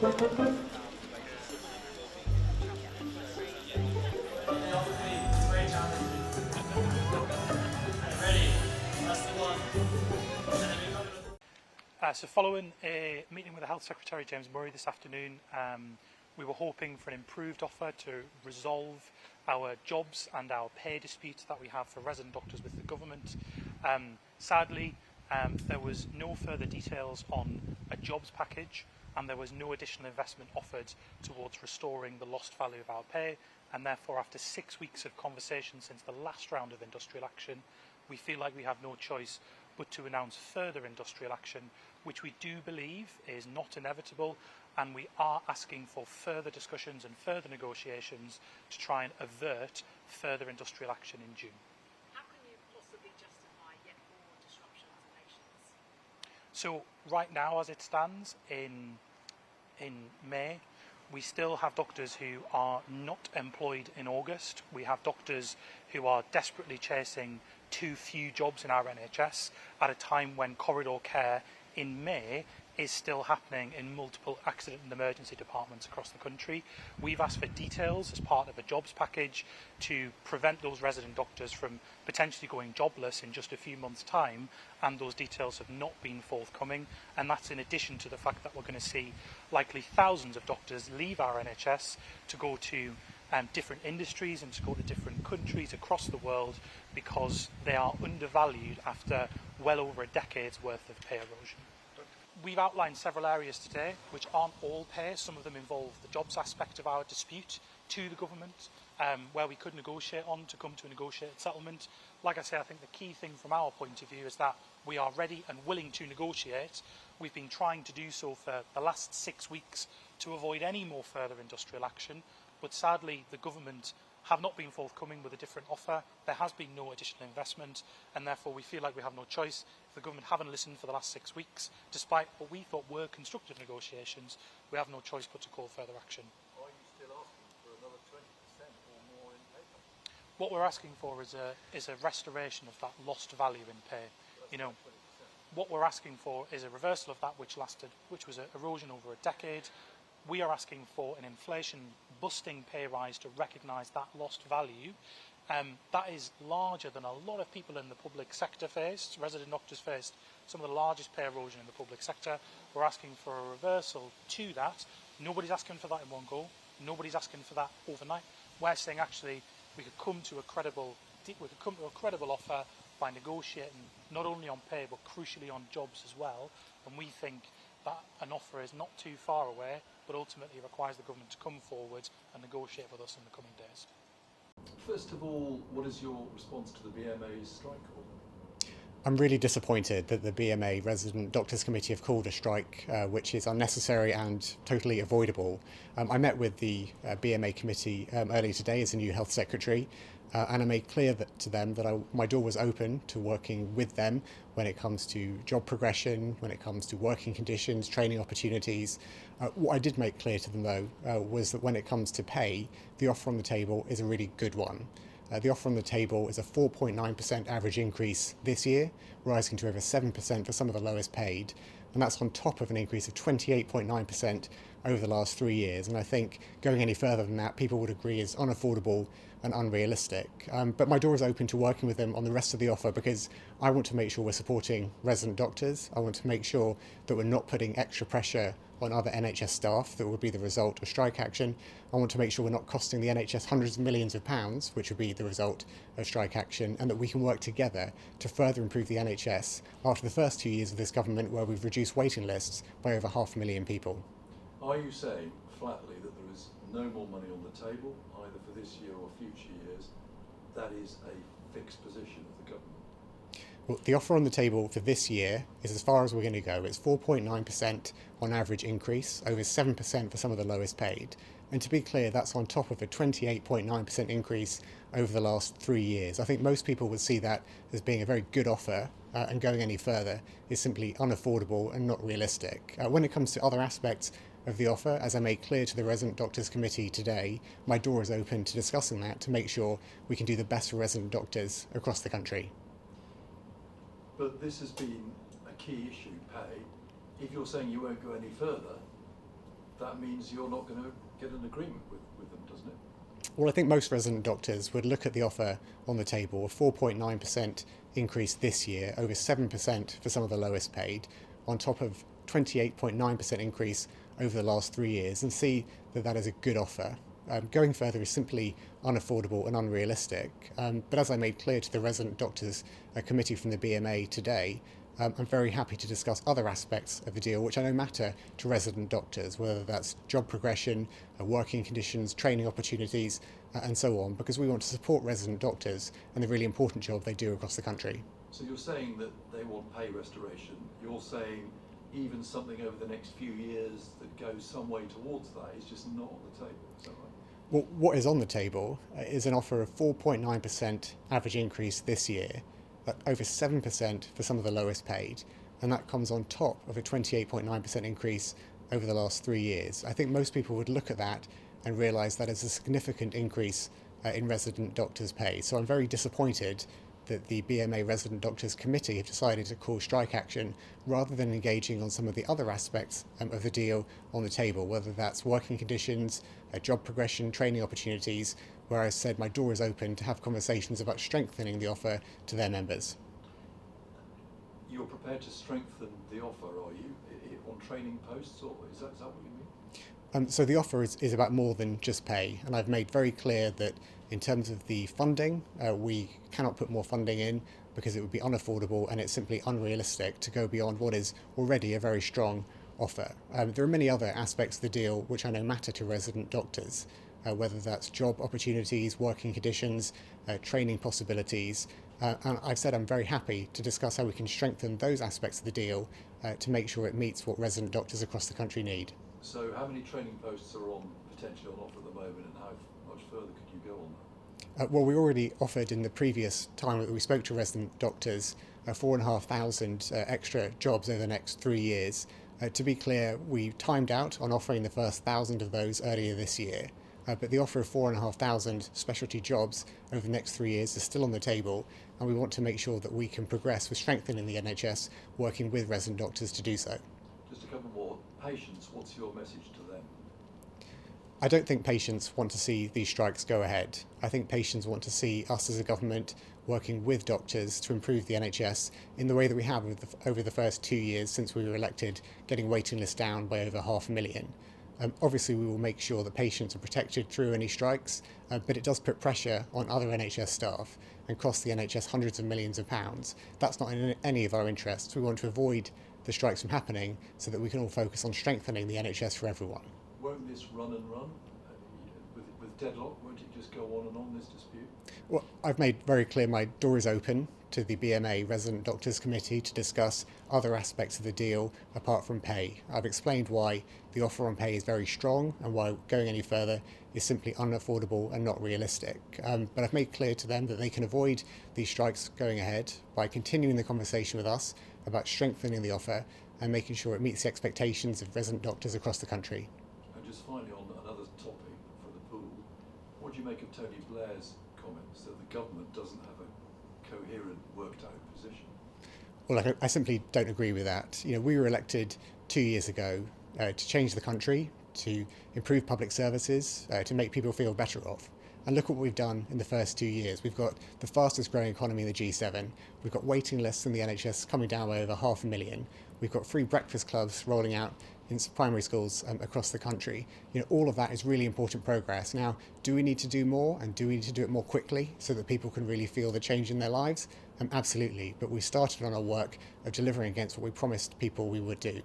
So following a meeting with the Health Secretary James Murray this afternoon, we were hoping for an improved offer to resolve our jobs and our pay disputes that we have for resident doctors with the government. Sadly, there was no further details on a jobs package, and there was no additional investment offered towards restoring the lost value of our pay, and therefore after 6 weeks of conversation since the last round of industrial action, we feel like we have no choice but to announce further industrial action, which we do believe is not inevitable, and we are asking for further discussions and further negotiations to try and avert further industrial action in June. How can you possibly justify yet more disruption to nations? So right now, as it stands in May, we still have doctors who are not employed in August. We have doctors who are desperately chasing too few jobs in our NHS at a time when corridor care in May is still happening in multiple accident and emergency departments across the country. We've asked for details as part of a jobs package to prevent those resident doctors from potentially going jobless in just a few months' time, and those details have not been forthcoming, and that's in addition to the fact that we're going to see likely thousands of doctors leave our NHS to go to different industries and to go to different countries across the world because they are undervalued after well over a decade's worth of pay erosion. We've outlined several areas today which aren't all pay. Some of them involve the jobs aspect of our dispute to the government, where we could negotiate on to come to a negotiated settlement. Like I say, I think the key thing from our point of view is that we are ready and willing to negotiate. We've been trying to do so for the last 6 weeks to avoid any more further industrial action, but sadly the government have not been forthcoming with a different offer. There has been no additional investment, and therefore we feel like we have no choice. If the government haven't listened for the last 6 weeks, despite what we thought were constructive negotiations, we have no choice but to call further action. Are you still asking for another 20% or more in paper? What we're asking for is a restoration of that lost value in pay. You know, what we're asking for is a reversal of that which was an erosion over a decade. We are asking for an inflation-busting pay rise to recognise that lost value. That is larger than a lot of people in the public sector faced. Resident doctors faced some of the largest pay erosion in the public sector. We're asking for a reversal to that. Nobody's asking for that in one go. Nobody's asking for that overnight. We're saying actually we could come to a credible offer by negotiating not only on pay but crucially on jobs as well. And we think that an offer is not too far away, but ultimately requires the government to come forward and negotiate with us in the coming days. First of all, what is your response to the BMA's strike call? I'm really disappointed that the BMA Resident Doctors Committee have called a strike, which is unnecessary and totally avoidable. I met with the BMA committee earlier today as a new health secretary, and I made clear to them that my door was open to working with them when it comes to job progression, when it comes to working conditions, training opportunities. What I did make clear to them, though, was that when it comes to pay, the offer on the table is a really good one. The offer on the table is a 4.9% average increase this year, rising to over 7% for some of the lowest paid, and that's on top of an increase of 28.9% over the last 3 years. And I think going any further than that, people would agree is unaffordable and unrealistic. But my door is open to working with them on the rest of the offer because I want to make sure we're supporting resident doctors. I want to make sure that we're not putting extra pressure on other NHS staff that would be the result of strike action. I want to make sure we're not costing the NHS hundreds of millions of pounds, which would be the result of strike action, and that we can work together to further improve the NHS after the first 2 years of this government where we've reduced waiting lists by over 500,000 people. Are you saying flatly that there is no more money on the table, either for this year or future years? That is a fixed position of the government? Well, the offer on the table for this year is as far as we're going to go. It's 4.9% on average increase, over 7% for some of the lowest paid. And to be clear, that's on top of a 28.9% increase over the last 3 years. I think most people would see that as being a very good offer, and going any further is simply unaffordable and not realistic. When it comes to other aspects of the offer, as I made clear to the Resident Doctors Committee today, my door is open to discussing that to make sure we can do the best for resident doctors across the country. But this has been a key issue, pay. If you're saying you won't go any further, that means you're not going to get an agreement with them, doesn't it? Well, I think most resident doctors would look at the offer on the table, a 4.9% increase this year, over 7% for some of the lowest paid, on top of 28.9% increase over the last 3 years, and see that that is a good offer. Going further is simply unaffordable and unrealistic. But as I made clear to the resident doctors committee from the BMA today, I'm very happy to discuss other aspects of the deal which I know matter to resident doctors, whether that's job progression, working conditions, training opportunities, and so on, because we want to support resident doctors and the really important job they do across the country. So you're saying that they want pay restoration. You're saying even something over the next few years that goes some way towards that is just not on the table. Is that right? Well, what is on the table is an offer of 4.9% average increase this year, over 7% for some of the lowest paid, and that comes on top of a 28.9% increase over the last 3 years. I think most people would look at that and realise that is a significant increase in resident doctors' pay. So I'm very disappointed that the BMA Resident Doctors Committee have decided to call strike action rather than engaging on some of the other aspects of the deal on the table, whether that's working conditions, job progression, training opportunities, where I said my door is open to have conversations about strengthening the offer to their members. You're prepared to strengthen the offer, are you, on training posts, or is that what you mean? So the offer is about more than just pay, and I've made very clear that in terms of the funding, we cannot put more funding in because it would be unaffordable and it's simply unrealistic to go beyond what is already a very strong offer. There are many other aspects of the deal which I know matter to resident doctors, whether that's job opportunities, working conditions, training possibilities, and I've said I'm very happy to discuss how we can strengthen those aspects of the deal to make sure it meets what resident doctors across the country need. So how many training posts are potentially on offer at the moment, and how much further could you go on that? Well, we already offered in the previous time that we spoke to resident doctors 4,500 extra jobs over the next 3 years. To be clear, we timed out on offering the first 1,000 of those earlier this year, but the offer of 4,500 specialty jobs over the next 3 years is still on the table, and we want to make sure that we can progress with strengthening the NHS, working with resident doctors to do so. Just a couple more. Patients, what's your message to them? I don't think patients want to see these strikes go ahead. I think patients want to see us as a government working with doctors to improve the NHS in the way that we have over the first 2 years since we were elected, getting waiting lists down by over 500,000. Obviously, we will make sure that patients are protected through any strikes, but it does put pressure on other NHS staff and cost the NHS hundreds of millions of pounds. That's not in any of our interests. We want to avoid the strikes from happening so that we can all focus on strengthening the NHS for everyone. Won't this run and run? With deadlock, won't it just go on, this dispute? Well, I've made very clear my door is open to the BMA Resident Doctors Committee to discuss other aspects of the deal apart from pay. I've explained why the offer on pay is very strong and why going any further is simply unaffordable and not realistic. But I've made clear to them that they can avoid these strikes going ahead by continuing the conversation with us about strengthening the offer and making sure it meets the expectations of resident doctors across the country. And just finally on another topic for the pool, what do you make of Tony Blair's comments that the government doesn't have a coherent, worked out position? Well, I simply don't agree with that. We were elected 2 years ago to change the country, to improve public services, to make people feel better off. And look at what we've done in the first 2 years. We've got the fastest growing economy in the G7. We've got waiting lists in the NHS coming down by over 500,000. We've got free breakfast clubs rolling out in primary schools across the country. All of that is really important progress. Now, do we need to do more, and do we need to do it more quickly so that people can really feel the change in their lives? Absolutely. But we started on our work of delivering against what we promised people we would do.